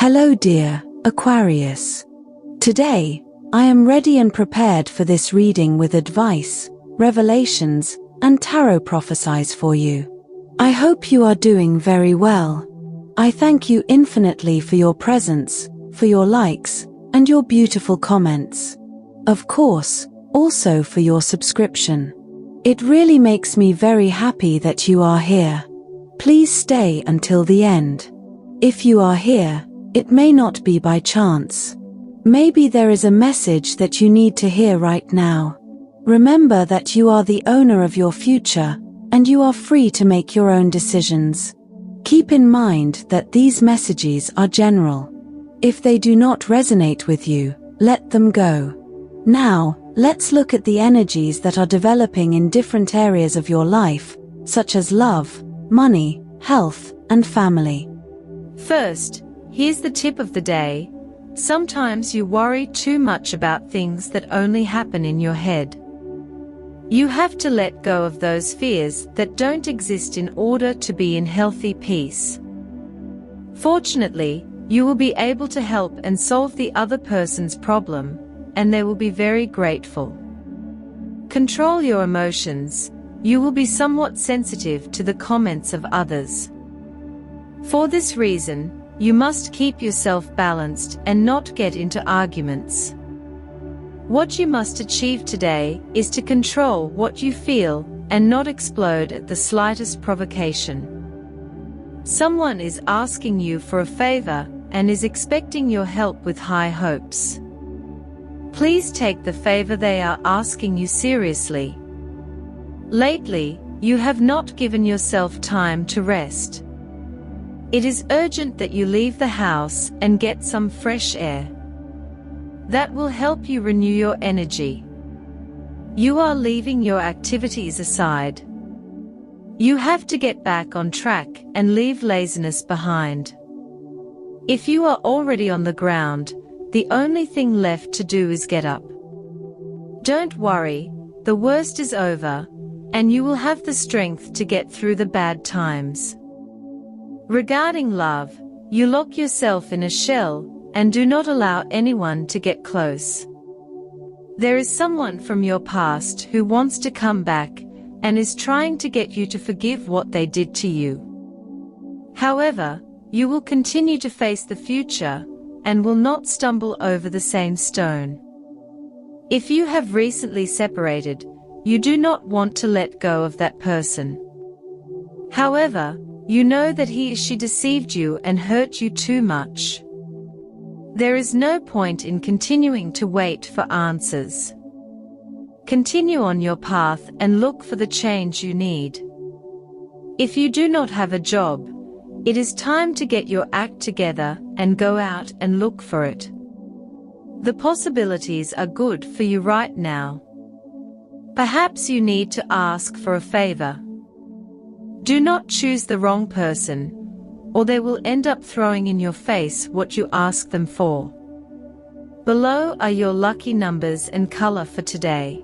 Hello dear Aquarius. Today, I am ready and prepared for this reading with advice, revelations, and tarot prophecies for you. I hope you are doing very well. I thank you infinitely for your presence, for your likes, and your beautiful comments. Of course, also for your subscription. It really makes me very happy that you are here. Please stay until the end. If you are here, it may not be by chance. Maybe there is a message that you need to hear right now. Remember that you are the owner of your future, and you are free to make your own decisions. Keep in mind that these messages are general. If they do not resonate with you, let them go. Now, let's look at the energies that are developing in different areas of your life, such as love, money, health, and family. First, here's the tip of the day. Sometimes you worry too much about things that only happen in your head. You have to let go of those fears that don't exist in order to be in healthy peace. Fortunately, you will be able to help and solve the other person's problem, and they will be very grateful. Control your emotions. You will be somewhat sensitive to the comments of others. For this reason, you must keep yourself balanced and not get into arguments. What you must achieve today is to control what you feel and not explode at the slightest provocation. Someone is asking you for a favor and is expecting your help with high hopes. Please take the favor they are asking you seriously. Lately, you have not given yourself time to rest. It is urgent that you leave the house and get some fresh air. That will help you renew your energy. You are leaving your activities aside. You have to get back on track and leave laziness behind. If you are already on the ground, the only thing left to do is get up. Don't worry, the worst is over, and you will have the strength to get through the bad times. Regarding love, you lock yourself in a shell and do not allow anyone to get close. There is someone from your past who wants to come back and is trying to get you to forgive what they did to you. However, you will continue to face the future and will not stumble over the same stone. If you have recently separated, you do not want to let go of that person. However, you know that he or she deceived you and hurt you too much. There is no point in continuing to wait for answers. Continue on your path and look for the change you need. If you do not have a job, it is time to get your act together and go out and look for it. The possibilities are good for you right now. Perhaps you need to ask for a favor. Do not choose the wrong person, or they will end up throwing in your face what you ask them for. Below are your lucky numbers and color for today.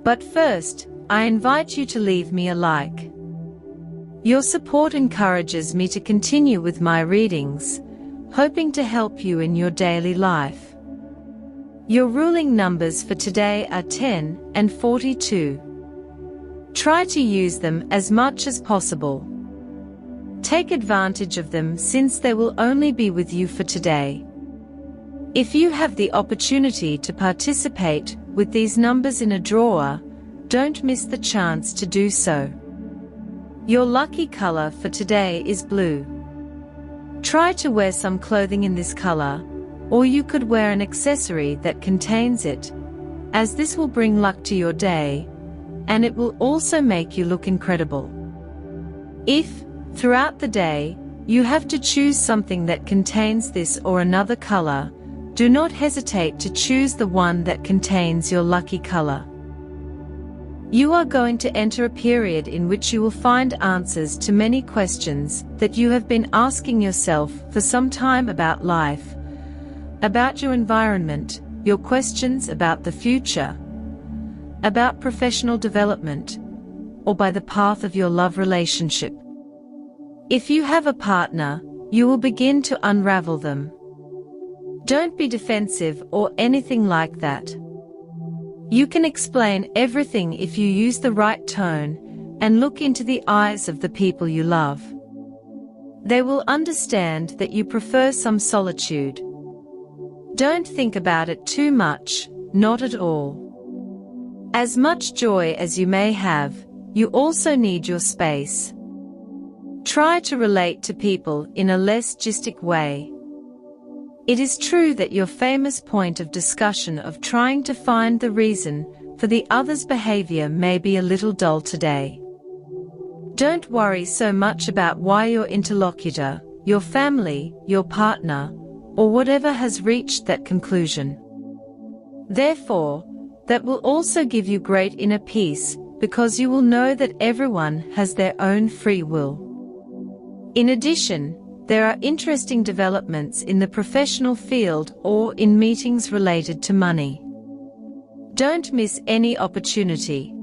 But first, I invite you to leave me a like. Your support encourages me to continue with my readings, hoping to help you in your daily life. Your ruling numbers for today are 10 and 42. Try to use them as much as possible. Take advantage of them since they will only be with you for today. If you have the opportunity to participate with these numbers in a draw, don't miss the chance to do so. Your lucky color for today is blue. Try to wear some clothing in this color, or you could wear an accessory that contains it, as this will bring luck to your day, and it will also make you look incredible. If, throughout the day, you have to choose something that contains this or another color, do not hesitate to choose the one that contains your lucky color. You are going to enter a period in which you will find answers to many questions that you have been asking yourself for some time about life, about your environment, your questions about the future, about professional development, or by the path of your love relationship. If you have a partner, you will begin to unravel them. Don't be defensive or anything like that. You can explain everything if you use the right tone and look into the eyes of the people you love. They will understand that you prefer some solitude. Don't think about it too much, not at all. As much joy as you may have, you also need your space. Try to relate to people in a less gistic way. It is true that your famous point of discussion of trying to find the reason for the other's behavior may be a little dull today. Don't worry so much about why your interlocutor, your family, your partner, or whatever has reached that conclusion. Therefore, that will also give you great inner peace, because you will know that everyone has their own free will. In addition, there are interesting developments in the professional field or in meetings related to money. Don't miss any opportunity.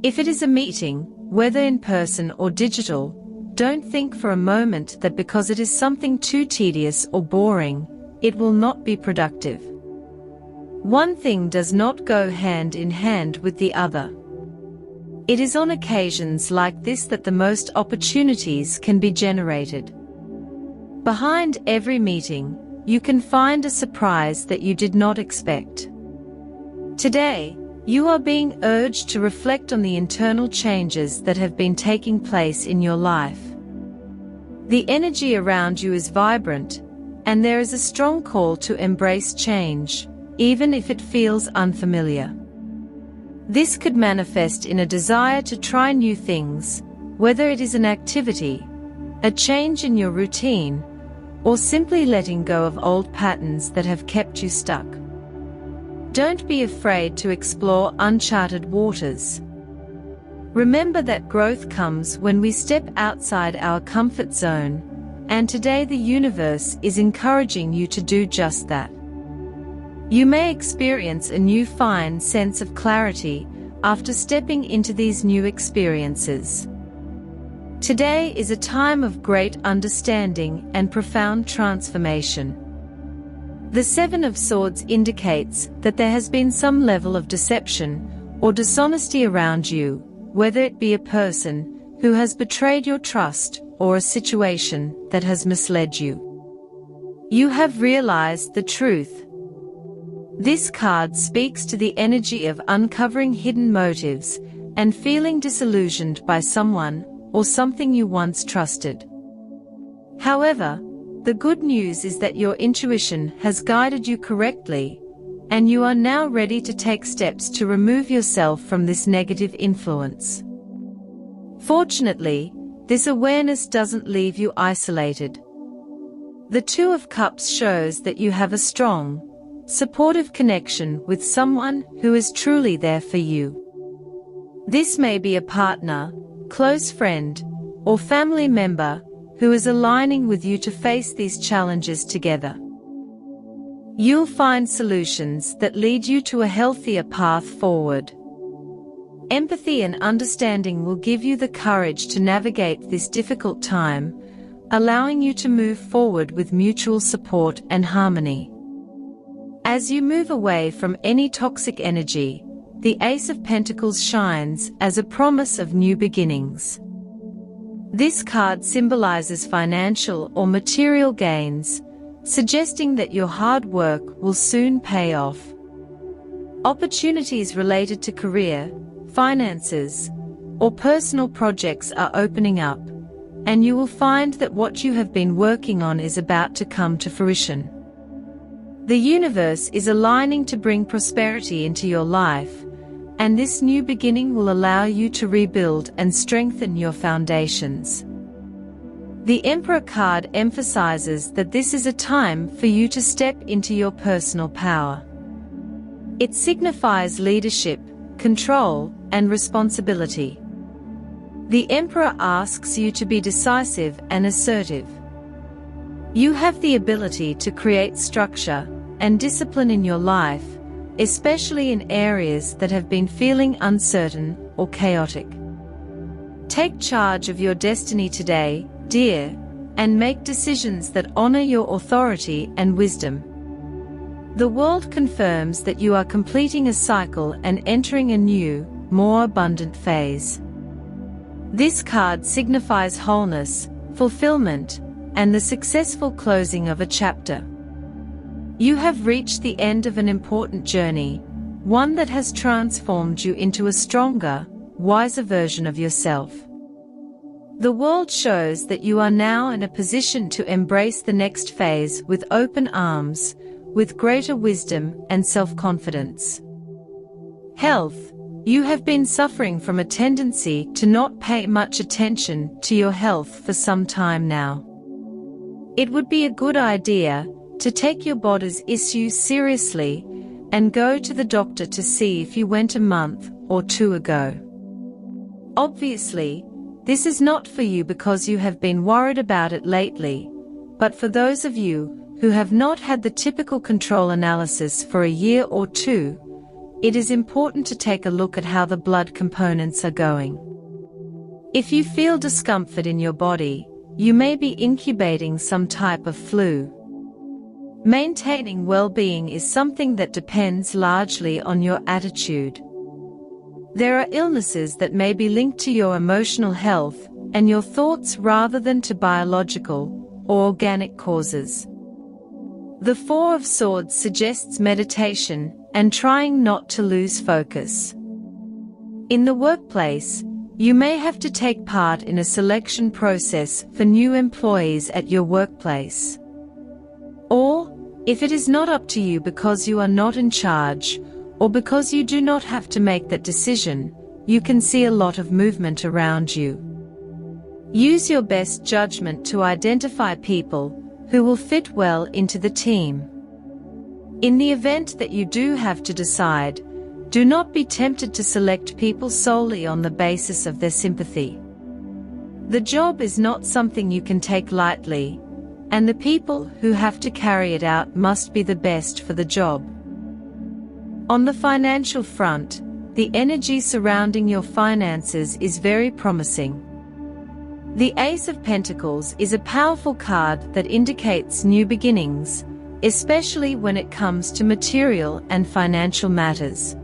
If it is a meeting, whether in person or digital, don't think for a moment that because it is something too tedious or boring, it will not be productive. One thing does not go hand in hand with the other. It is on occasions like this that the most opportunities can be generated. Behind every meeting, you can find a surprise that you did not expect. Today, you are being urged to reflect on the internal changes that have been taking place in your life. The energy around you is vibrant, and there is a strong call to embrace change, even if it feels unfamiliar. This could manifest in a desire to try new things, whether it is an activity, a change in your routine, or simply letting go of old patterns that have kept you stuck. Don't be afraid to explore uncharted waters. Remember that growth comes when we step outside our comfort zone, and today the universe is encouraging you to do just that. You may experience a new fine sense of clarity after stepping into these new experiences. Today is a time of great understanding and profound transformation. The Seven of Swords indicates that there has been some level of deception or dishonesty around you, whether it be a person who has betrayed your trust or a situation that has misled you. You have realized the truth. This card speaks to the energy of uncovering hidden motives and feeling disillusioned by someone or something you once trusted. However, the good news is that your intuition has guided you correctly, and you are now ready to take steps to remove yourself from this negative influence. Fortunately, this awareness doesn't leave you isolated. The Two of Cups shows that you have a strong, supportive connection with someone who is truly there for you. This may be a partner, close friend, or family member who is aligning with you to face these challenges together. You'll find solutions that lead you to a healthier path forward. Empathy and understanding will give you the courage to navigate this difficult time, allowing you to move forward with mutual support and harmony. As you move away from any toxic energy, the Ace of Pentacles shines as a promise of new beginnings. This card symbolizes financial or material gains, suggesting that your hard work will soon pay off. Opportunities related to career, finances, or personal projects are opening up, and you will find that what you have been working on is about to come to fruition. The universe is aligning to bring prosperity into your life, and this new beginning will allow you to rebuild and strengthen your foundations. The Emperor card emphasizes that this is a time for you to step into your personal power. It signifies leadership, control, and responsibility. The Emperor asks you to be decisive and assertive. You have the ability to create structure and discipline in your life, especially in areas that have been feeling uncertain or chaotic. Take charge of your destiny today, dear, and make decisions that honor your authority and wisdom. The world confirms that you are completing a cycle and entering a new, more abundant phase. This card signifies wholeness, fulfillment, and the successful closing of a chapter. You have reached the end of an important journey, one that has transformed you into a stronger, wiser version of yourself. The world shows that you are now in a position to embrace the next phase with open arms, with greater wisdom and self-confidence. Health. You have been suffering from a tendency to not pay much attention to your health for some time now. It would be a good idea to take your body's issues seriously and go to the doctor to see if you went a month or 2 ago. Obviously, this is not for you because you have been worried about it lately, but for those of you who have not had the typical control analysis for a year or 2, it is important to take a look at how the blood components are going. If you feel discomfort in your body, you may be incubating some type of flu. Maintaining well-being is something that depends largely on your attitude. There are illnesses that may be linked to your emotional health and your thoughts rather than to biological or organic causes. The Four of Swords suggests meditation and trying not to lose focus. In the workplace, you may have to take part in a selection process for new employees at your workplace. Or, if it is not up to you because you are not in charge, or because you do not have to make that decision, you can see a lot of movement around you. Use your best judgment to identify people who will fit well into the team. In the event that you do have to decide, do not be tempted to select people solely on the basis of their sympathy. The job is not something you can take lightly, and the people who have to carry it out must be the best for the job. On the financial front, the energy surrounding your finances is very promising. The Ace of Pentacles is a powerful card that indicates new beginnings, especially when it comes to material and financial matters.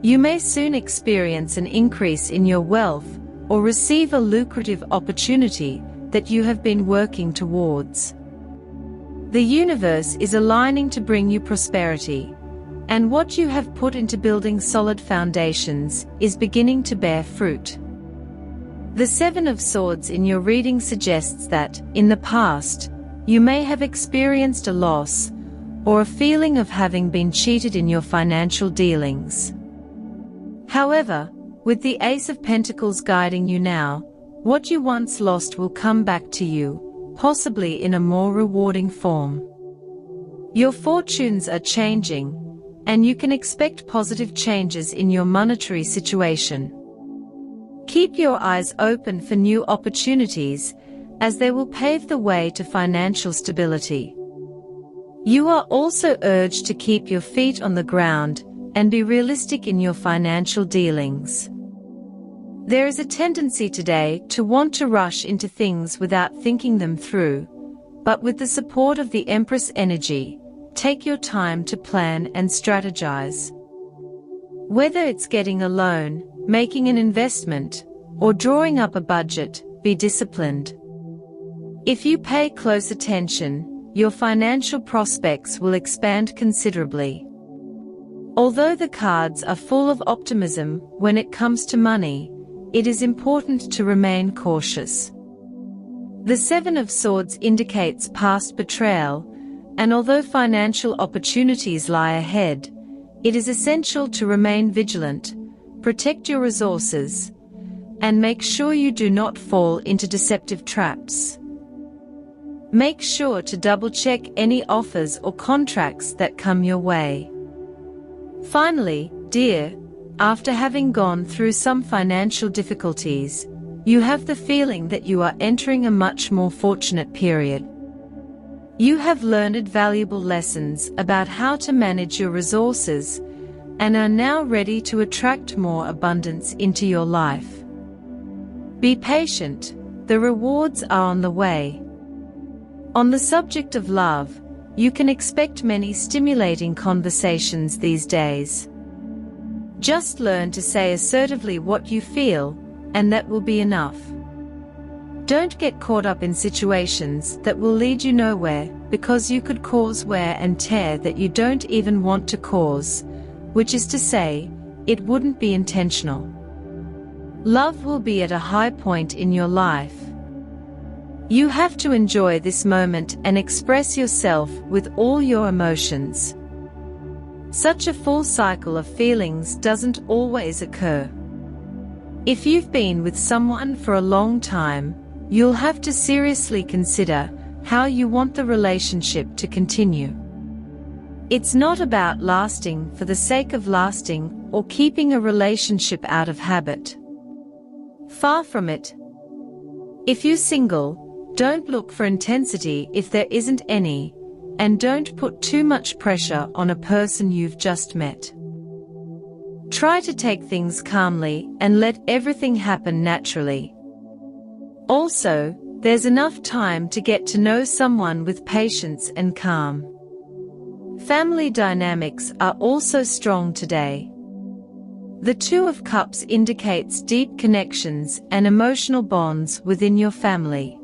You may soon experience an increase in your wealth or receive a lucrative opportunity that you have been working towards. The universe is aligning to bring you prosperity, and what you have put into building solid foundations is beginning to bear fruit. The Seven of Swords in your reading suggests that, in the past, you may have experienced a loss or a feeling of having been cheated in your financial dealings. However, with the Ace of Pentacles guiding you now, what you once lost will come back to you, possibly in a more rewarding form. Your fortunes are changing, and you can expect positive changes in your monetary situation. Keep your eyes open for new opportunities, as they will pave the way to financial stability. You are also urged to keep your feet on the ground and be realistic in your financial dealings. There is a tendency today to want to rush into things without thinking them through, but with the support of the Empress energy, take your time to plan and strategize. Whether it's getting a loan, making an investment, or drawing up a budget, be disciplined. If you pay close attention, your financial prospects will expand considerably. Although the cards are full of optimism when it comes to money, it is important to remain cautious. The Seven of Swords indicates past betrayal, and although financial opportunities lie ahead, it is essential to remain vigilant, protect your resources, and make sure you do not fall into deceptive traps. Make sure to double-check any offers or contracts that come your way. Finally, dear, after having gone through some financial difficulties, you have the feeling that you are entering a much more fortunate period. You have learned valuable lessons about how to manage your resources and are now ready to attract more abundance into your life. Be patient, the rewards are on the way. On the subject of love, you can expect many stimulating conversations these days. Just learn to say assertively what you feel, and that will be enough. Don't get caught up in situations that will lead you nowhere, because you could cause wear and tear that you don't even want to cause, which is to say, it wouldn't be intentional. Love will be at a high point in your life. You have to enjoy this moment and express yourself with all your emotions. Such a full cycle of feelings doesn't always occur. If you've been with someone for a long time, you'll have to seriously consider how you want the relationship to continue. It's not about lasting for the sake of lasting or keeping a relationship out of habit. Far from it. If you're single, don't look for intensity if there isn't any, and don't put too much pressure on a person you've just met. Try to take things calmly and let everything happen naturally. Also, there's enough time to get to know someone with patience and calm. Family dynamics are also strong today. The Two of Cups indicates deep connections and emotional bonds within your family.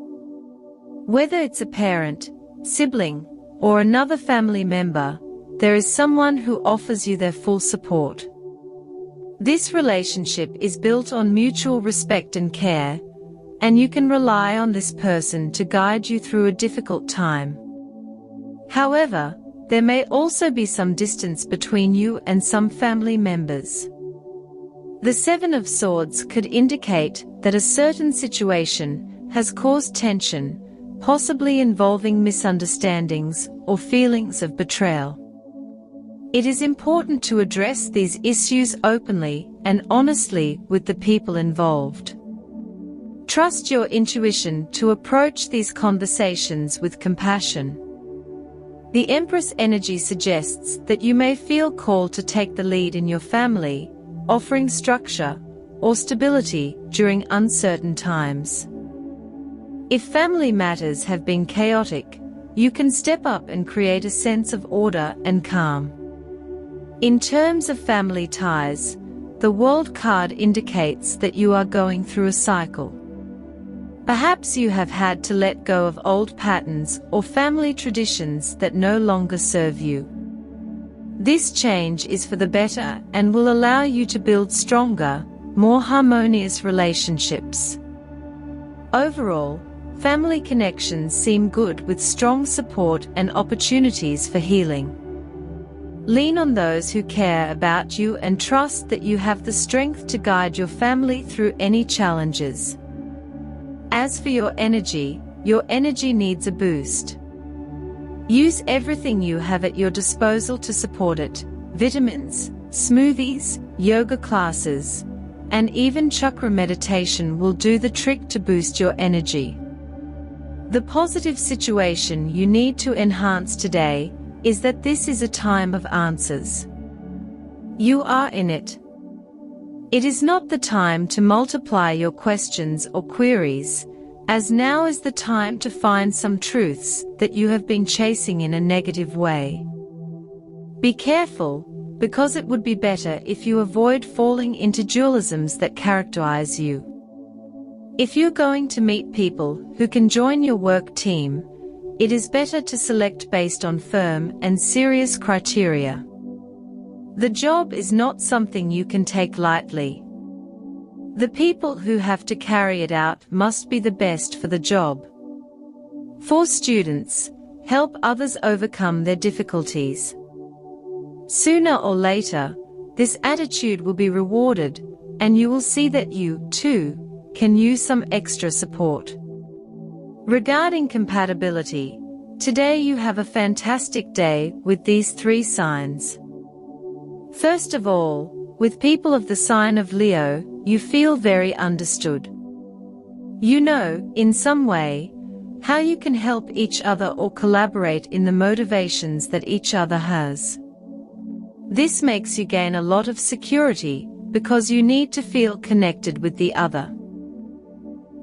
Whether it's a parent, sibling, or another family member, there is someone who offers you their full support. This relationship is built on mutual respect and care, and you can rely on this person to guide you through a difficult time. However, there may also be some distance between you and some family members. The Seven of Swords could indicate that a certain situation has caused tension, possibly involving misunderstandings or feelings of betrayal. It is important to address these issues openly and honestly with the people involved. Trust your intuition to approach these conversations with compassion. The Empress energy suggests that you may feel called to take the lead in your family, offering structure or stability during uncertain times. If family matters have been chaotic, you can step up and create a sense of order and calm. In terms of family ties, the World card indicates that you are going through a cycle. Perhaps you have had to let go of old patterns or family traditions that no longer serve you. This change is for the better and will allow you to build stronger, more harmonious relationships. Overall, family connections seem good with strong support and opportunities for healing. Lean on those who care about you and trust that you have the strength to guide your family through any challenges. As for your energy needs a boost. Use everything you have at your disposal to support it: vitamins, smoothies, yoga classes, and even chakra meditation will do the trick to boost your energy. The positive situation you need to enhance today is that this is a time of answers. You are in it. It is not the time to multiply your questions or queries, as now is the time to find some truths that you have been chasing in a negative way. Be careful, because it would be better if you avoid falling into dualisms that characterize you. If you're going to meet people who can join your work team, it is better to select based on firm and serious criteria. The job is not something you can take lightly. The people who have to carry it out must be the best for the job. For students, help others overcome their difficulties. Sooner or later, this attitude will be rewarded, and you will see that you, too, can use some extra support. Regarding compatibility, today you have a fantastic day with these three signs. First of all, with people of the sign of Leo, you feel very understood. You know, in some way, how you can help each other or collaborate in the motivations that each other has. This makes you gain a lot of security, because you need to feel connected with the other.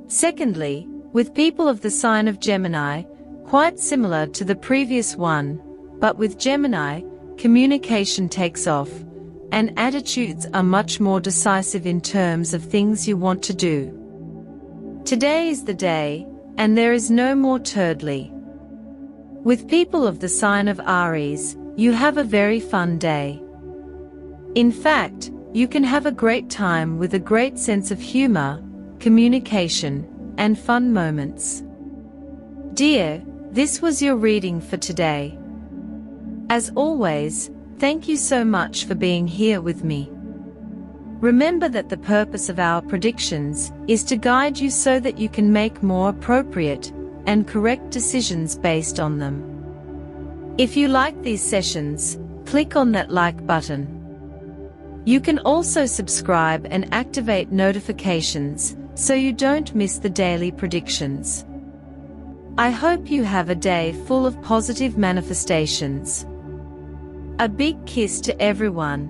Secondly, with people of the sign of Gemini, quite similar to the previous one, but with Gemini, communication takes off, and attitudes are much more decisive in terms of things you want to do. Today is the day, and there is no more thirdly. With people of the sign of Aries, you have a very fun day. In fact, you can have a great time with a great sense of humor, communication, and fun moments. Dear, this was your reading for today. As always, thank you so much for being here with me. Remember that the purpose of our predictions is to guide you so that you can make more appropriate and correct decisions based on them. If you like these sessions, click on that like button. You can also subscribe and activate notifications so you don't miss the daily predictions. I hope you have a day full of positive manifestations. A big kiss to everyone.